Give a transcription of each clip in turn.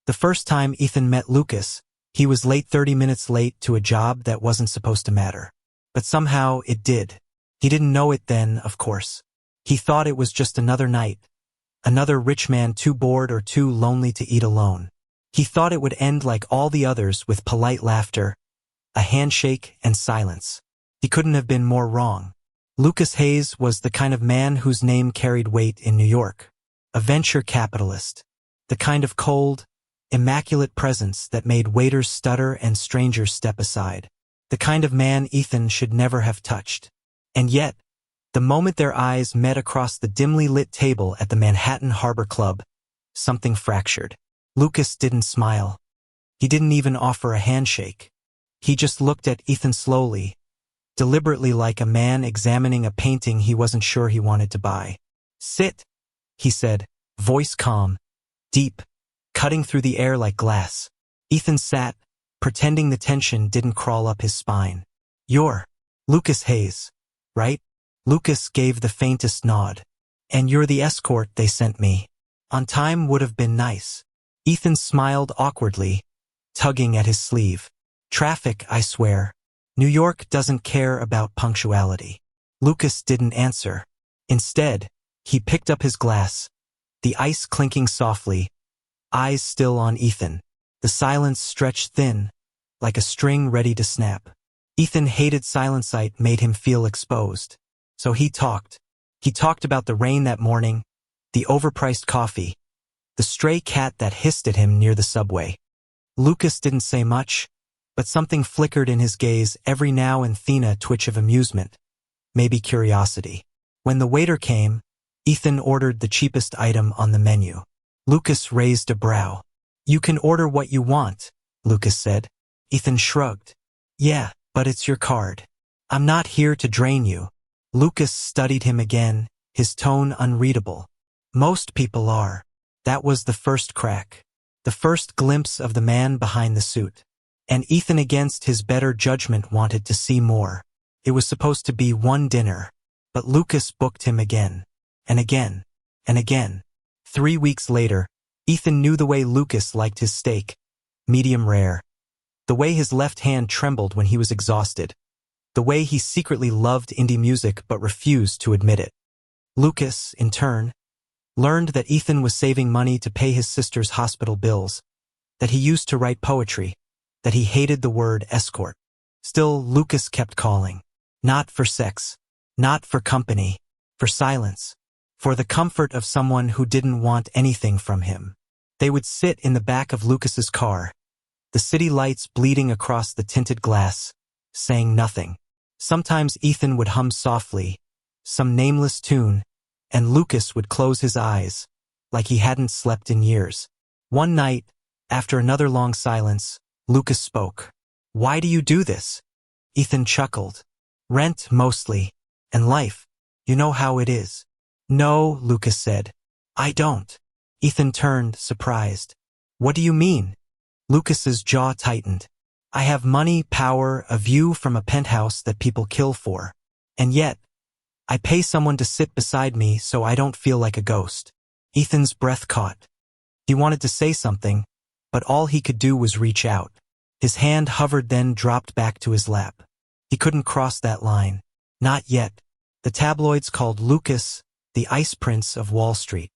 The first time Ethan met Lucas, he was late 30 minutes late to a job that wasn't supposed to matter. But somehow it did. He didn't know it then, of course. He thought it was just another night. Another rich man too bored or too lonely to eat alone. He thought it would end like all the others with polite laughter, a handshake, and silence. He couldn't have been more wrong. Lucas Hayes was the kind of man whose name carried weight in New York. A venture capitalist. The kind of cold, immaculate presence that made waiters stutter and strangers step aside. The kind of man Ethan should never have touched. And yet, the moment their eyes met across the dimly lit table at the Manhattan Harbor Club, something fractured. Lucas didn't smile. He didn't even offer a handshake. He just looked at Ethan slowly, deliberately, like a man examining a painting he wasn't sure he wanted to buy. "Sit," he said, voice calm, deep, cutting through the air like glass. Ethan sat, pretending the tension didn't crawl up his spine. "You're Lucas Hayes, right?" Lucas gave the faintest nod. "And you're the escort they sent me. On time would have been nice." Ethan smiled awkwardly, tugging at his sleeve. "Traffic, I swear. New York doesn't care about punctuality." Lucas didn't answer. Instead, he picked up his glass, the ice clinking softly, eyes still on Ethan. The silence stretched thin, like a string ready to snap. Ethan hated silence. It made him feel exposed. So he talked. He talked about the rain that morning, the overpriced coffee, the stray cat that hissed at him near the subway. Lucas didn't say much, but something flickered in his gaze every now and then, a twitch of amusement, maybe curiosity. When the waiter came, Ethan ordered the cheapest item on the menu. Lucas raised a brow. "You can order what you want," Lucas said. Ethan shrugged. "Yeah, but it's your card. I'm not here to drain you." Lucas studied him again, his tone unreadable. "Most people are." That was the first crack. The first glimpse of the man behind the suit. And Ethan, against his better judgment, wanted to see more. It was supposed to be one dinner, but Lucas booked him again, and again, and again. 3 weeks later, Ethan knew the way Lucas liked his steak, medium rare. The way his left hand trembled when he was exhausted. The way he secretly loved indie music but refused to admit it. Lucas, in turn, learned that Ethan was saving money to pay his sister's hospital bills, that he used to write poetry, that he hated the word escort. Still, Lucas kept calling. Not for sex, not for company, for silence, for the comfort of someone who didn't want anything from him. They would sit in the back of Lucas's car, the city lights bleeding across the tinted glass, saying nothing. Sometimes Ethan would hum softly, some nameless tune, and Lucas would close his eyes, like he hadn't slept in years. One night, after another long silence, Lucas spoke. "Why do you do this?" Ethan chuckled. "Rent, mostly. And life. You know how it is." "No," Lucas said. "I don't." Ethan turned, surprised. "What do you mean?" Lucas's jaw tightened. "I have money, power, a view from a penthouse that people kill for. And yet, I pay someone to sit beside me so I don't feel like a ghost." Ethan's breath caught. He wanted to say something, but all he could do was reach out. His hand hovered, then dropped back to his lap. He couldn't cross that line. Not yet. The tabloids called Lucas the Ice Prince of Wall Street.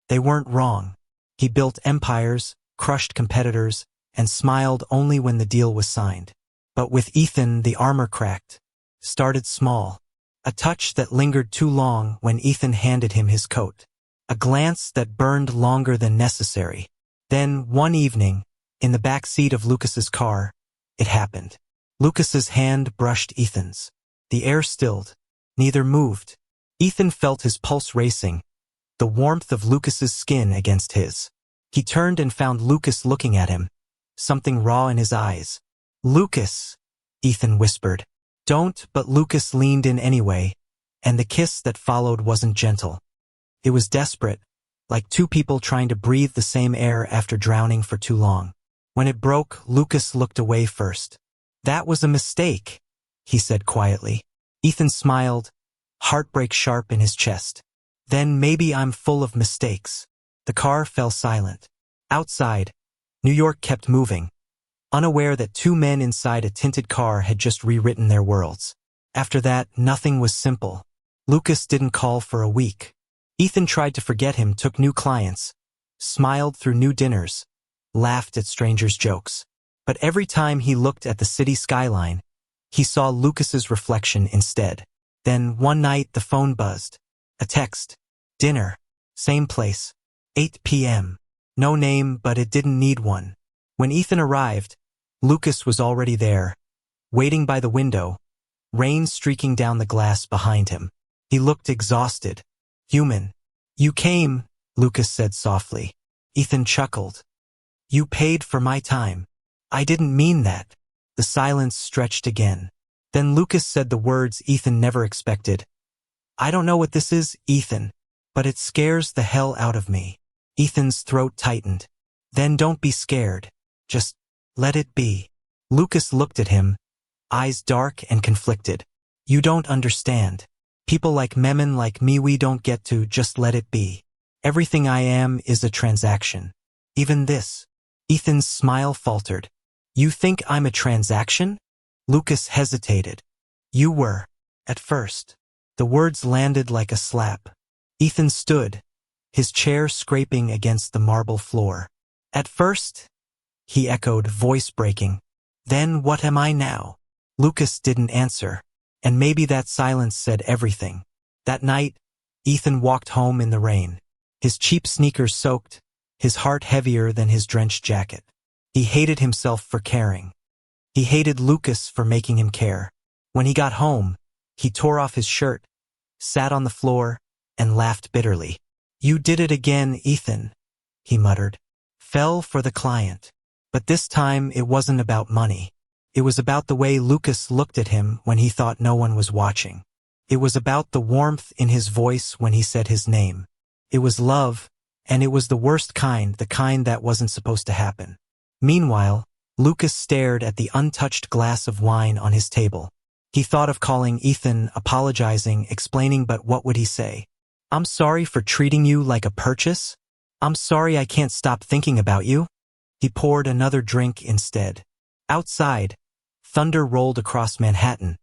They weren't wrong. He built empires, crushed competitors, and smiled only when the deal was signed. But with Ethan, the armor cracked. Started small. A touch that lingered too long when Ethan handed him his coat. A glance that burned longer than necessary. Then, one evening, in the back seat of Lucas's car, it happened. Lucas's hand brushed Ethan's. The air stilled. Neither moved. Ethan felt his pulse racing, the warmth of Lucas's skin against his. He turned and found Lucas looking at him, something raw in his eyes. "Lucas," Ethan whispered. "Don't," but Lucas leaned in anyway, and the kiss that followed wasn't gentle. It was desperate, like two people trying to breathe the same air after drowning for too long. When it broke, Lucas looked away first. "That was a mistake," he said quietly. Ethan smiled, heartbreak sharp in his chest. "Then maybe I'm full of mistakes." The car fell silent. Outside, New York kept moving, unaware that two men inside a tinted car had just rewritten their worlds. After that, nothing was simple. Lucas didn't call for a week. Ethan tried to forget him, took new clients, smiled through new dinners, laughed at strangers' jokes. But every time he looked at the city skyline, he saw Lucas's reflection instead. Then one night the phone buzzed. A text. Dinner. Same place. 8 p.m. No name, but it didn't need one. When Ethan arrived, Lucas was already there, waiting by the window, rain streaking down the glass behind him. He looked exhausted. Human. You came, Lucas said softly. Ethan chuckled. You paid for my time. I didn't mean that. The silence stretched again. Then Lucas said the words Ethan never expected. I don't know what this is, Ethan, but it scares the hell out of me. Ethan's throat tightened. Then don't be scared. Just let it be. Lucas looked at him, eyes dark and conflicted. You don't understand. People like Memon, like me, we don't get to just let it be. Everything I am is a transaction. Even this. Ethan's smile faltered. You think I'm a transaction? Lucas hesitated. You were. At first. The words landed like a slap. Ethan stood, his chair scraping against the marble floor. At first? He echoed, voice breaking. Then what am I now? Lucas didn't answer, and maybe that silence said everything. That night, Ethan walked home in the rain, his cheap sneakers soaked, his heart heavier than his drenched jacket. He hated himself for caring. He hated Lucas for making him care. When he got home, he tore off his shirt, sat on the floor, and laughed bitterly. You did it again, Ethan, he muttered. Fell for the client. But this time it wasn't about money. It was about the way Lucas looked at him when he thought no one was watching. It was about the warmth in his voice when he said his name. It was love, and it was the worst kind, the kind that wasn't supposed to happen. Meanwhile, Lucas stared at the untouched glass of wine on his table. He thought of calling Ethan, apologizing, explaining, but what would he say? I'm sorry for treating you like a purchase. I'm sorry I can't stop thinking about you. He poured another drink instead. Outside, thunder rolled across Manhattan,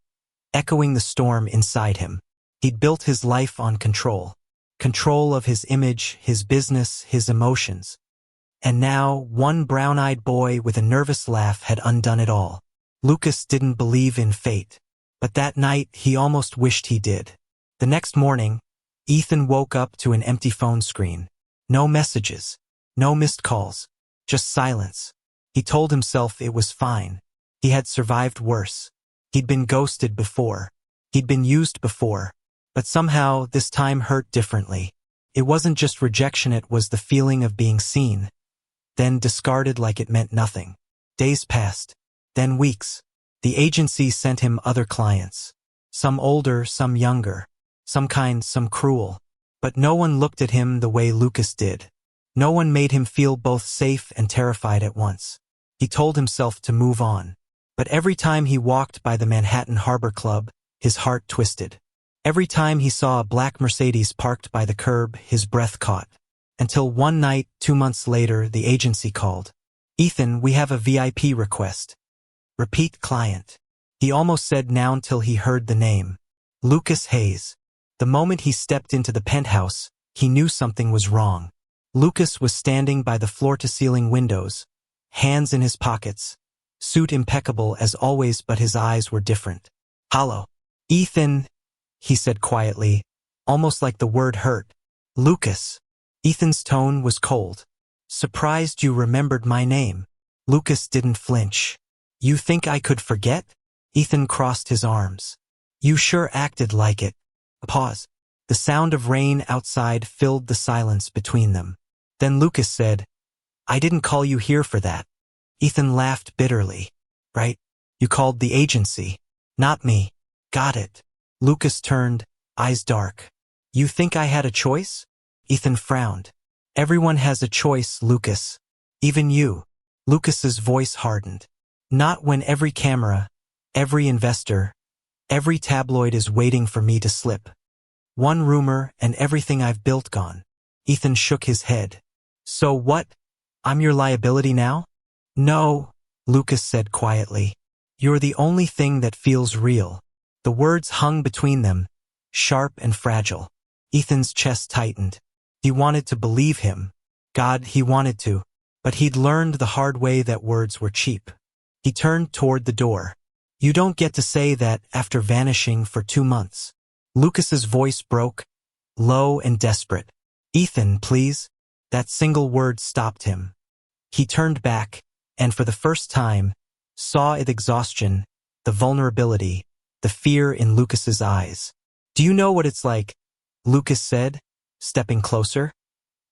echoing the storm inside him. He'd built his life on control. Control of his image, his business, his emotions. And now, one brown-eyed boy with a nervous laugh had undone it all. Lucas didn't believe in fate. But that night, he almost wished he did. The next morning, Ethan woke up to an empty phone screen. No messages. No missed calls. Just silence. He told himself it was fine. He had survived worse. He'd been ghosted before. He'd been used before. But somehow, this time hurt differently. It wasn't just rejection, it was the feeling of being seen, then discarded like it meant nothing. Days passed. Then weeks. The agency sent him other clients. Some older, some younger. Some kind, some cruel. But no one looked at him the way Lucas did. No one made him feel both safe and terrified at once. He told himself to move on. But every time he walked by the Manhattan Harbor Club, his heart twisted. Every time he saw a black Mercedes parked by the curb, his breath caught. Until one night, 2 months later, the agency called. Ethan, we have a VIP request. Repeat client. He almost said now until he heard the name. Lucas Hayes. The moment he stepped into the penthouse, he knew something was wrong. Lucas was standing by the floor-to-ceiling windows, hands in his pockets, suit impeccable as always, but his eyes were different. Hollow. Ethan, he said quietly, almost like the word hurt. Lucas. Ethan's tone was cold. Surprised you remembered my name. Lucas didn't flinch. You think I could forget? Ethan crossed his arms. You sure acted like it. A pause. The sound of rain outside filled the silence between them. Then Lucas said, I didn't call you here for that. Ethan laughed bitterly. Right? You called the agency. Not me. Got it. Lucas turned, eyes dark. You think I had a choice? Ethan frowned. Everyone has a choice, Lucas. Even you. Lucas's voice hardened. Not when every camera, every investor, every tabloid is waiting for me to slip. One rumor and everything I've built gone. Ethan shook his head. So what? I'm your liability now? No, Lucas said quietly. You're the only thing that feels real. The words hung between them, sharp and fragile. Ethan's chest tightened. He wanted to believe him. God, he wanted to. But he'd learned the hard way that words were cheap. He turned toward the door. You don't get to say that after vanishing for 2 months. Lucas's voice broke, low and desperate. Ethan, please. That single word stopped him. He turned back, and for the first time, saw the exhaustion, the vulnerability, the fear in Lucas's eyes. Do you know what it's like? Lucas said, stepping closer.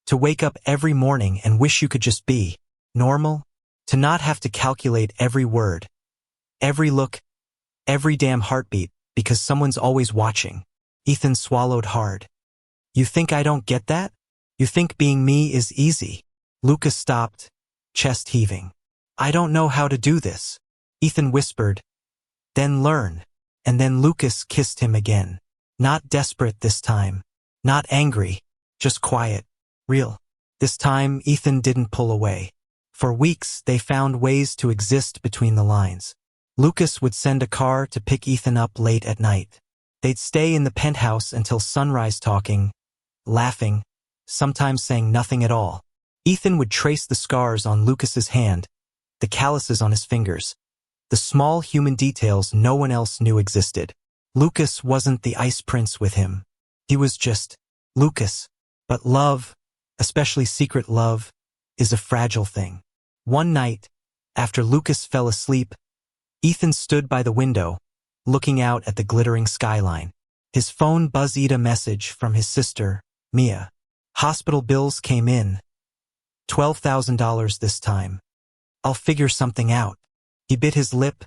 To wake up every morning and wish you could just be normal? To not have to calculate every word, every look, every damn heartbeat, because someone's always watching. Ethan swallowed hard. You think I don't get that? You think being me is easy? Lucas stopped, chest heaving. I don't know how to do this. Ethan whispered. Then learn. And then Lucas kissed him again. Not desperate this time. Not angry. Just quiet. Real. This time, Ethan didn't pull away. For weeks, they found ways to exist between the lines. Lucas would send a car to pick Ethan up late at night. They'd stay in the penthouse until sunrise talking, laughing, sometimes saying nothing at all. Ethan would trace the scars on Lucas's hand, the calluses on his fingers, the small human details no one else knew existed. Lucas wasn't the ice prince with him. He was just Lucas. But love, especially secret love, is a fragile thing. One night, after Lucas fell asleep, Ethan stood by the window, looking out at the glittering skyline. His phone buzzed a message from his sister, Mia. Hospital bills came in. $12,000 this time. I'll figure something out. He bit his lip,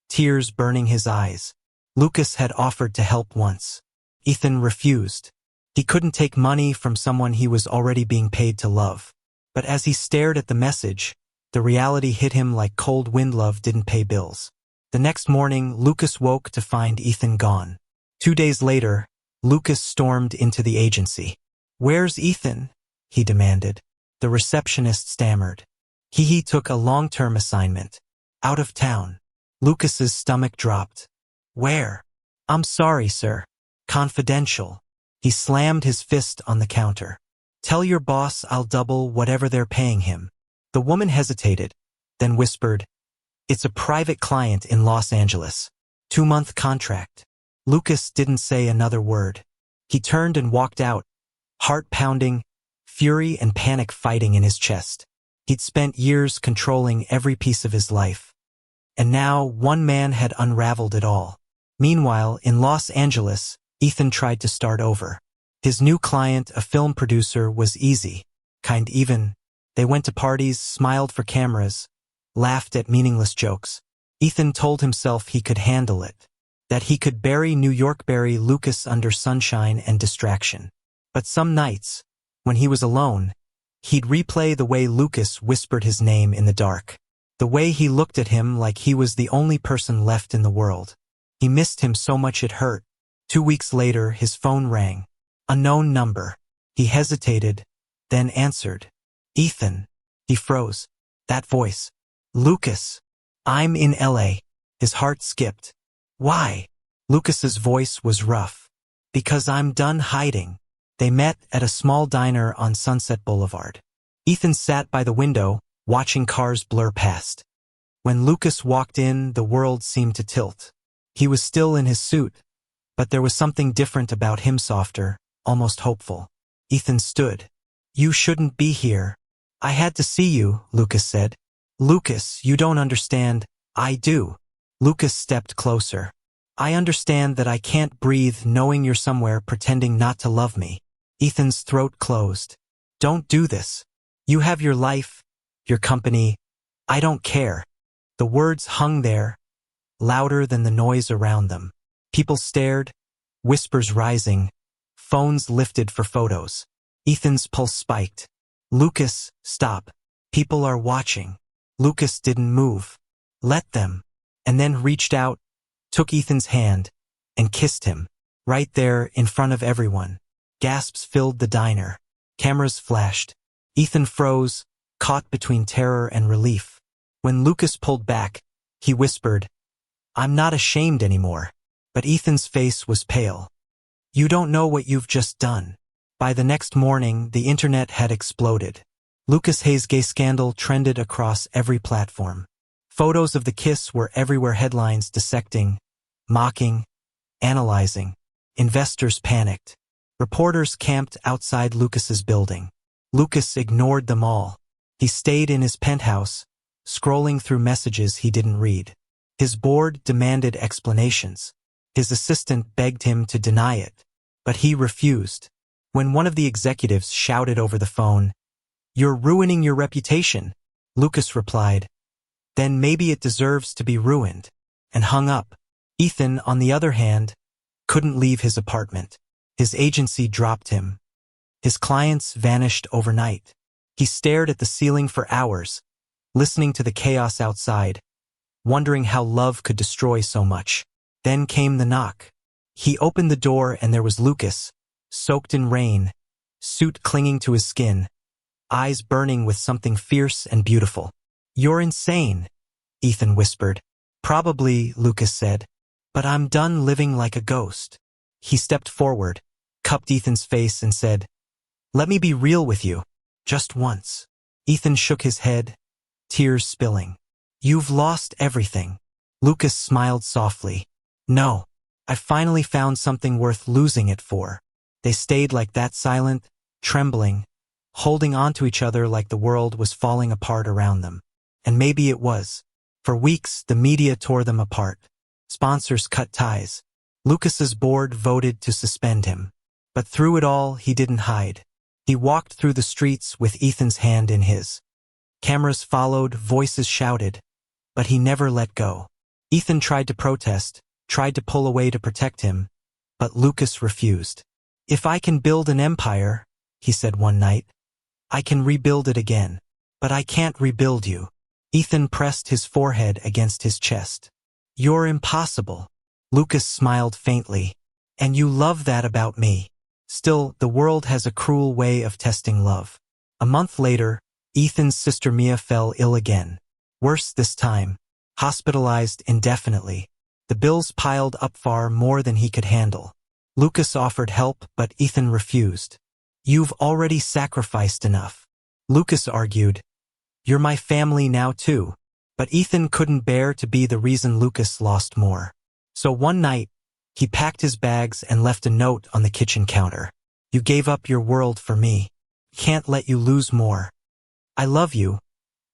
tears burning his eyes. Lucas had offered to help once. Ethan refused. He couldn't take money from someone he was already being paid to love. But as he stared at the message, the reality hit him like cold wind. Love didn't pay bills. The next morning, Lucas woke to find Ethan gone. 2 days later, Lucas stormed into the agency. Where's Ethan? He demanded. The receptionist stammered. He took a long-term assignment. Out of town. Lucas's stomach dropped. Where? I'm sorry, sir. Confidential. He slammed his fist on the counter. Tell your boss I'll double whatever they're paying him. The woman hesitated, then whispered, It's a private client in Los Angeles. 2-month contract. Lucas didn't say another word. He turned and walked out, heart pounding, fury and panic fighting in his chest. He'd spent years controlling every piece of his life. And now one man had unraveled it all. Meanwhile, in Los Angeles, Ethan tried to start over. His new client, a film producer, was easy, kind even. They went to parties, smiled for cameras, laughed at meaningless jokes. Ethan told himself he could handle it, that he could bury Lucas under sunshine and distraction. But some nights, when he was alone, he'd replay the way Lucas whispered his name in the dark, the way he looked at him like he was the only person left in the world. He missed him so much it hurt. 2 weeks later, his phone rang. Unknown number. He hesitated, then answered. Ethan. He froze. That voice. Lucas. I'm in LA. His heart skipped. Why? Lucas's voice was rough. Because I'm done hiding. They met at a small diner on Sunset Boulevard. Ethan sat by the window, watching cars blur past. When Lucas walked in, the world seemed to tilt. He was still in his suit, but there was something different about him, softer, almost hopeful. Ethan stood. You shouldn't be here. I had to see you, Lucas said. Lucas, you don't understand. I do. Lucas stepped closer. I understand that I can't breathe knowing you're somewhere pretending not to love me. Ethan's throat closed. Don't do this. You have your life, your company. I don't care. The words hung there, louder than the noise around them. People stared, whispers rising, phones lifted for photos. Ethan's pulse spiked. Lucas, stop. People are watching. Lucas didn't move. Let them. And then reached out, took Ethan's hand, and kissed him. Right there, in front of everyone. Gasps filled the diner. Cameras flashed. Ethan froze, caught between terror and relief. When Lucas pulled back, he whispered, "I'm not ashamed anymore." But Ethan's face was pale. "You don't know what you've just done." By the next morning, the internet had exploded. Lucas Hayes' gay scandal trended across every platform. Photos of the kiss were everywhere, headlines dissecting, mocking, analyzing. Investors panicked. Reporters camped outside Lucas's building. Lucas ignored them all. He stayed in his penthouse, scrolling through messages he didn't read. His board demanded explanations. His assistant begged him to deny it, but he refused. When one of the executives shouted over the phone, "You're ruining your reputation," Lucas replied, "Then maybe it deserves to be ruined," and hung up. Ethan, on the other hand, couldn't leave his apartment. His agency dropped him. His clients vanished overnight. He stared at the ceiling for hours, listening to the chaos outside, wondering how love could destroy so much. Then came the knock. He opened the door and there was Lucas, soaked in rain, suit clinging to his skin, eyes burning with something fierce and beautiful. "You're insane," Ethan whispered. "Probably," Lucas said, "but I'm done living like a ghost." He stepped forward, cupped Ethan's face and said, "Let me be real with you, just once." Ethan shook his head, tears spilling. "You've lost everything." Lucas smiled softly. "No, I finally found something worth losing it for." They stayed like that, silent, trembling, holding on to each other like the world was falling apart around them. And maybe it was. For weeks, the media tore them apart. Sponsors cut ties. Lucas's board voted to suspend him. But through it all, he didn't hide. He walked through the streets with Ethan's hand in his. Cameras followed, voices shouted, but he never let go. Ethan tried to protest, tried to pull away to protect him, but Lucas refused. "If I can build an empire," he said one night, "I can rebuild it again. But I can't rebuild you." Ethan pressed his forehead against his chest. "You're impossible." Lucas smiled faintly. "And you love that about me." Still, the world has a cruel way of testing love. A month later, Ethan's sister Mia fell ill again. Worse this time, hospitalized indefinitely. The bills piled up far more than he could handle. Lucas offered help, but Ethan refused. "You've already sacrificed enough." Lucas argued, "You're my family now too." But Ethan couldn't bear to be the reason Lucas lost more. So one night, he packed his bags and left a note on the kitchen counter. "You gave up your world for me. Can't let you lose more. I love you,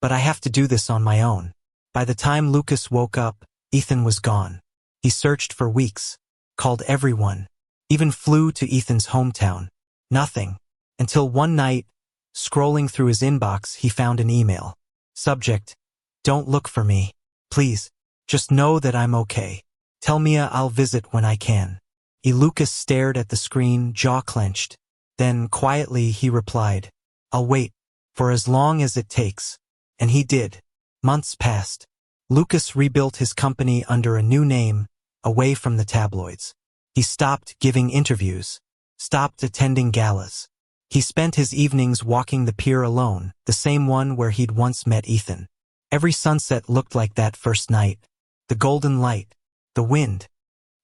but I have to do this on my own." By the time Lucas woke up, Ethan was gone. He searched for weeks, called everyone, even flew to Ethan's hometown. Nothing. Until one night, scrolling through his inbox, he found an email. Subject: "Don't look for me. Please, just know that I'm okay. Tell Mia I'll visit when I can." Lucas stared at the screen, jaw clenched. Then, quietly, he replied, "I'll wait, for as long as it takes." And he did. Months passed. Lucas rebuilt his company under a new name, away from the tabloids. He stopped giving interviews, stopped attending galas. He spent his evenings walking the pier alone, the same one where he'd once met Ethan. Every sunset looked like that first night. The golden light, the wind,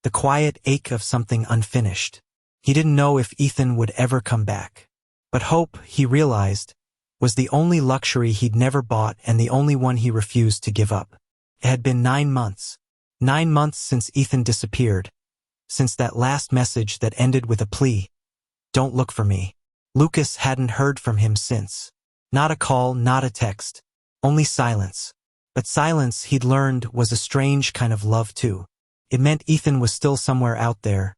the quiet ache of something unfinished. He didn't know if Ethan would ever come back. But hope, he realized, was the only luxury he'd never bought and the only one he refused to give up. It had been 9 months. 9 months since Ethan disappeared. Since that last message that ended with a plea. "Don't look for me." Lucas hadn't heard from him since. Not a call, not a text. Only silence. But silence, he'd learned, was a strange kind of love too. It meant Ethan was still somewhere out there,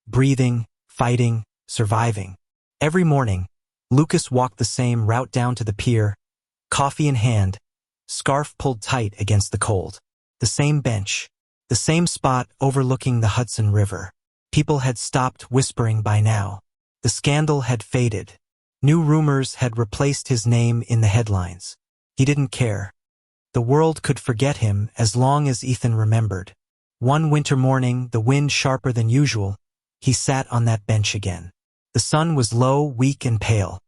breathing, fighting, surviving. Every morning, Lucas walked the same route down to the pier, coffee in hand, scarf pulled tight against the cold. The same bench, the same spot overlooking the Hudson River. People had stopped whispering by now. The scandal had faded. New rumors had replaced his name in the headlines. He didn't care. The world could forget him as long as Ethan remembered. One winter morning, the wind sharper than usual, he sat on that bench again. The sun was low, weak and pale.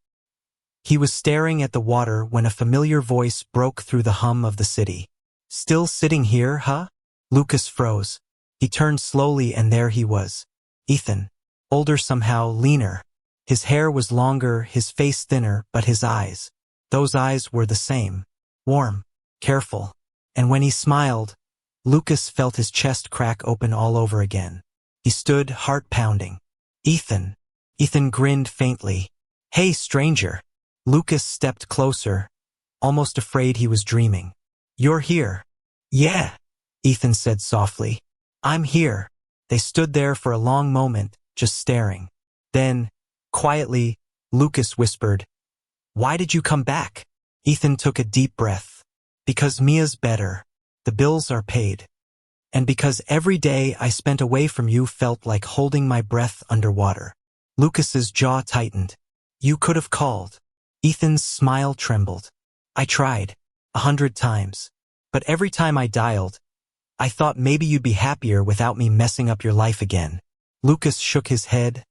He was staring at the water when a familiar voice broke through the hum of the city. "Still sitting here, huh?" Lucas froze. He turned slowly and there he was. Ethan. Older somehow, leaner. His hair was longer, his face thinner, but his eyes. Those eyes were the same. Warm. Careful. And when he smiled, Lucas felt his chest crack open all over again. He stood, heart pounding. "Ethan." Ethan grinned faintly. "Hey, stranger." Lucas stepped closer, almost afraid he was dreaming. "You're here." "Yeah," Ethan said softly. "I'm here." They stood there for a long moment, just staring. Then, quietly, Lucas whispered, "Why did you come back?" Ethan took a deep breath. "Because Mia's better. The bills are paid. And because every day I spent away from you felt like holding my breath underwater." Lucas's jaw tightened. "You could have called." Ethan's smile trembled. "I tried. 100 times. But every time I dialed, I thought maybe you'd be happier without me messing up your life again." Lucas shook his head,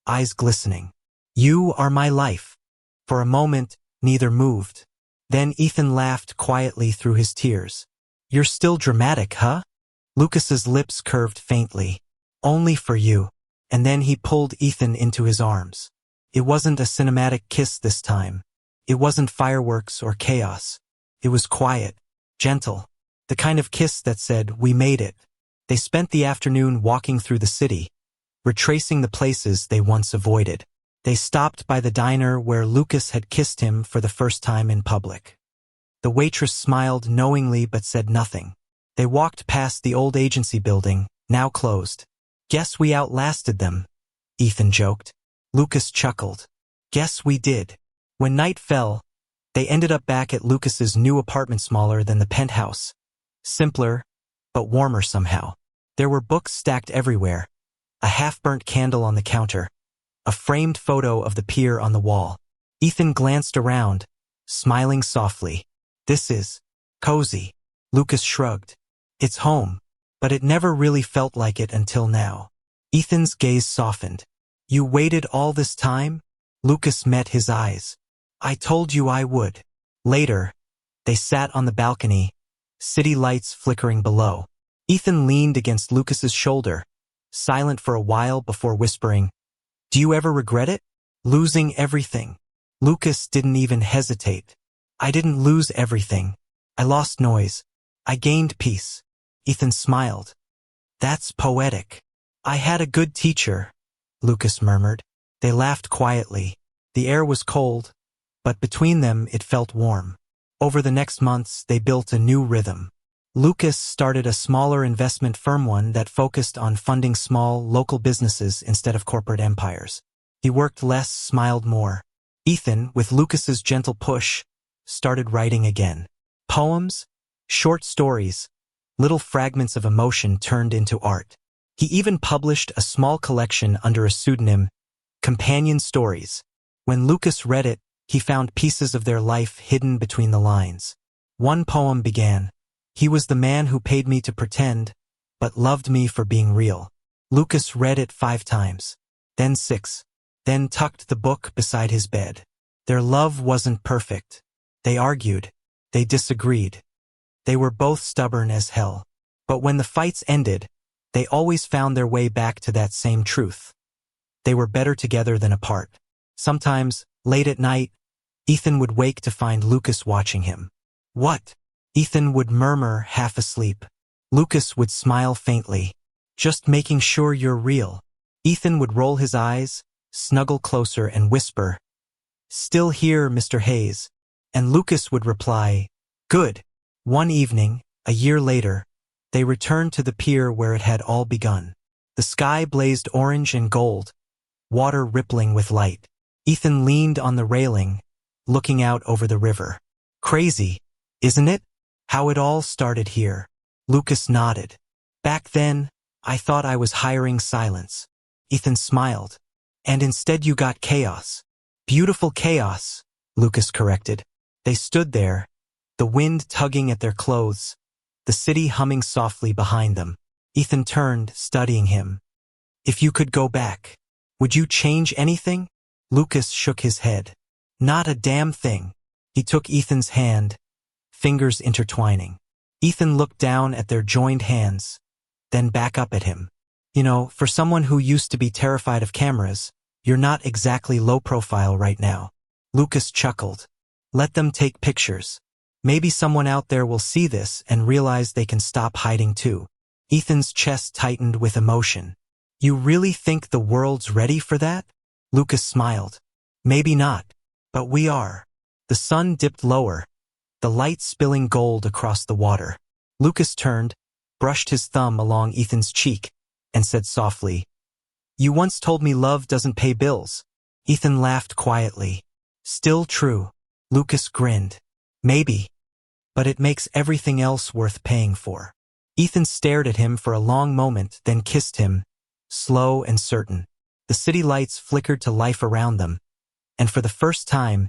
eyes glistening. "You are my life." For a moment, neither moved. Then Ethan laughed quietly through his tears. "You're still dramatic, huh?" Lucas's lips curved faintly. "Only for you." And then he pulled Ethan into his arms. It wasn't a cinematic kiss this time. It wasn't fireworks or chaos. It was quiet, gentle, the kind of kiss that said, "We made it." They spent the afternoon walking through the city, retracing the places they once avoided. They stopped by the diner where Lucas had kissed him for the first time in public. The waitress smiled knowingly but said nothing. They walked past the old agency building, now closed. "Guess we outlasted them," Ethan joked. Lucas chuckled. "Guess we did." When night fell, they ended up back at Lucas's new apartment, smaller than the penthouse. Simpler, but warmer somehow. There were books stacked everywhere, a half-burnt candle on the counter, a framed photo of the pier on the wall. Ethan glanced around, smiling softly. "This is cozy." Lucas shrugged. "It's home, but it never really felt like it until now." Ethan's gaze softened. "You waited all this time?" Lucas met his eyes. "I told you I would." Later, they sat on the balcony, city lights flickering below. Ethan leaned against Lucas's shoulder, silent for a while before whispering, "Do you ever regret it? Losing everything?" Lucas didn't even hesitate. "I didn't lose everything. I lost noise. I gained peace." Ethan smiled. "That's poetic." "I had a good teacher," Lucas murmured. They laughed quietly. The air was cold, but between them it felt warm. Over the next months, they built a new rhythm. Lucas started a smaller investment firm, one that focused on funding small, local businesses instead of corporate empires. He worked less, smiled more. Ethan, with Lucas's gentle push, started writing again. Poems, short stories, little fragments of emotion turned into art. He even published a small collection under a pseudonym, Companion Stories. When Lucas read it, he found pieces of their life hidden between the lines. One poem began, "He was the man who paid me to pretend, but loved me for being real." Lucas read it 5 times, then 6, then tucked the book beside his bed. Their love wasn't perfect. They argued. They disagreed. They were both stubborn as hell. But when the fights ended, they always found their way back to that same truth. They were better together than apart. Sometimes, late at night, Ethan would wake to find Lucas watching him. "What?" Ethan would murmur, half asleep. Lucas would smile faintly. "Just making sure you're real." Ethan would roll his eyes, snuggle closer and whisper, "Still here, Mr. Hayes." And Lucas would reply, "Good." One evening, a year later, they returned to the pier where it had all begun. The sky blazed orange and gold, water rippling with light. Ethan leaned on the railing, looking out over the river. "Crazy, isn't it? How it all started here." Lucas nodded. "Back then, I thought I was hiring silence." Ethan smiled. "And instead you got chaos." "Beautiful chaos," Lucas corrected. They stood there, the wind tugging at their clothes, the city humming softly behind them. Ethan turned, studying him. "If you could go back, would you change anything?" Lucas shook his head. Not a damn thing. He took Ethan's hand, fingers intertwining. Ethan looked down at their joined hands, then back up at him. You know, for someone who used to be terrified of cameras, you're not exactly low profile right now. Lucas chuckled. Let them take pictures. Maybe someone out there will see this and realize they can stop hiding too. Ethan's chest tightened with emotion. You really think the world's ready for that? Lucas smiled. Maybe not, but we are. The sun dipped lower, the light spilling gold across the water. Lucas turned, brushed his thumb along Ethan's cheek, and said softly, You once told me love doesn't pay bills. Ethan laughed quietly. Still true. Lucas grinned. Maybe. But it makes everything else worth paying for. Ethan stared at him for a long moment, then kissed him, slow and certain. The city lights flickered to life around them, and for the first time,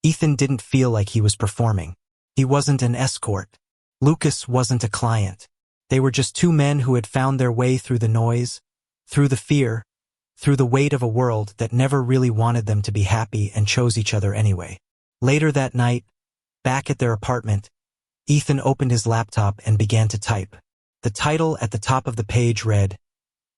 Ethan didn't feel like he was performing. He wasn't an escort. Lucas wasn't a client. They were just two men who had found their way through the noise, through the fear, through the weight of a world that never really wanted them to be happy and chose each other anyway. Later that night, back at their apartment, Ethan opened his laptop and began to type. The title at the top of the page read,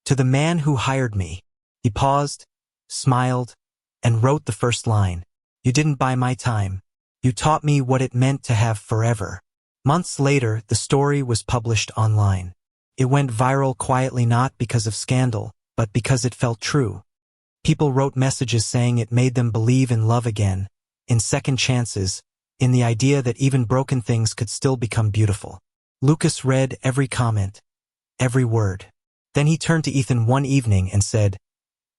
To the Man Who Hired Me. He paused, smiled, and wrote the first line. You didn't buy my time. You taught me what it meant to have forever. Months later, the story was published online. It went viral quietly, not because of scandal, but because it felt true. People wrote messages saying it made them believe in love again, in second chances, in the idea that even broken things could still become beautiful. Lucas read every comment, every word. Then he turned to Ethan one evening and said,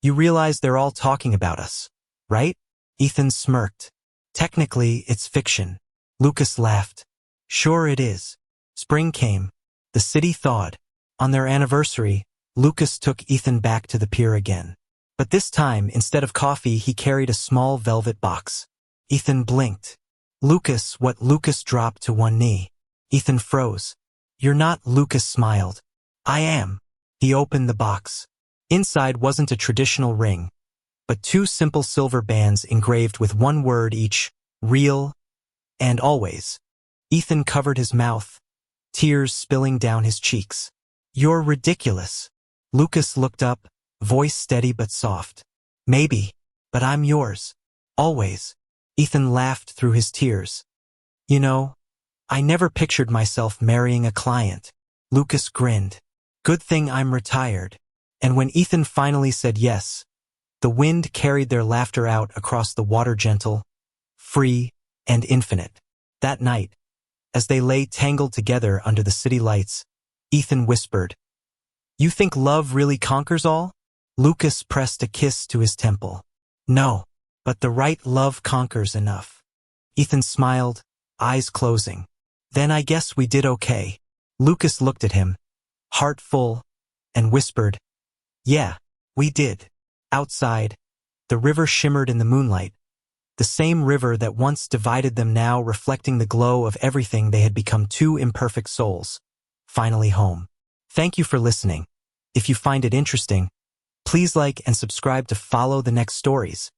You realize they're all talking about us, right? Ethan smirked. Technically, it's fiction. Lucas laughed. Sure it is. Spring came. The city thawed. On their anniversary, Lucas took Ethan back to the pier again. But this time, instead of coffee, he carried a small velvet box. Ethan blinked. Lucas, what? Lucas dropped to one knee. Ethan froze. You're not. Lucas smiled. I am. He opened the box. Inside wasn't a traditional ring, but two simple silver bands engraved with one word each, real and always. Ethan covered his mouth, tears spilling down his cheeks. You're ridiculous. Lucas looked up, voice steady but soft. Maybe, but I'm yours. Always. Ethan laughed through his tears. You know, I never pictured myself marrying a client. Lucas grinned. Good thing I'm retired. And when Ethan finally said yes, the wind carried their laughter out across the water, gentle, free, and infinite. That night, as they lay tangled together under the city lights, Ethan whispered, You think love really conquers all? Lucas pressed a kiss to his temple. No, but the right love conquers enough. Ethan smiled, eyes closing. Then I guess we did okay. Lucas looked at him, heart full, and whispered, Yeah, we did. Outside, the river shimmered in the moonlight, the same river that once divided them now reflecting the glow of everything they had become, two imperfect souls, finally home. Thank you for listening. If you find it interesting, please like and subscribe to follow the next stories.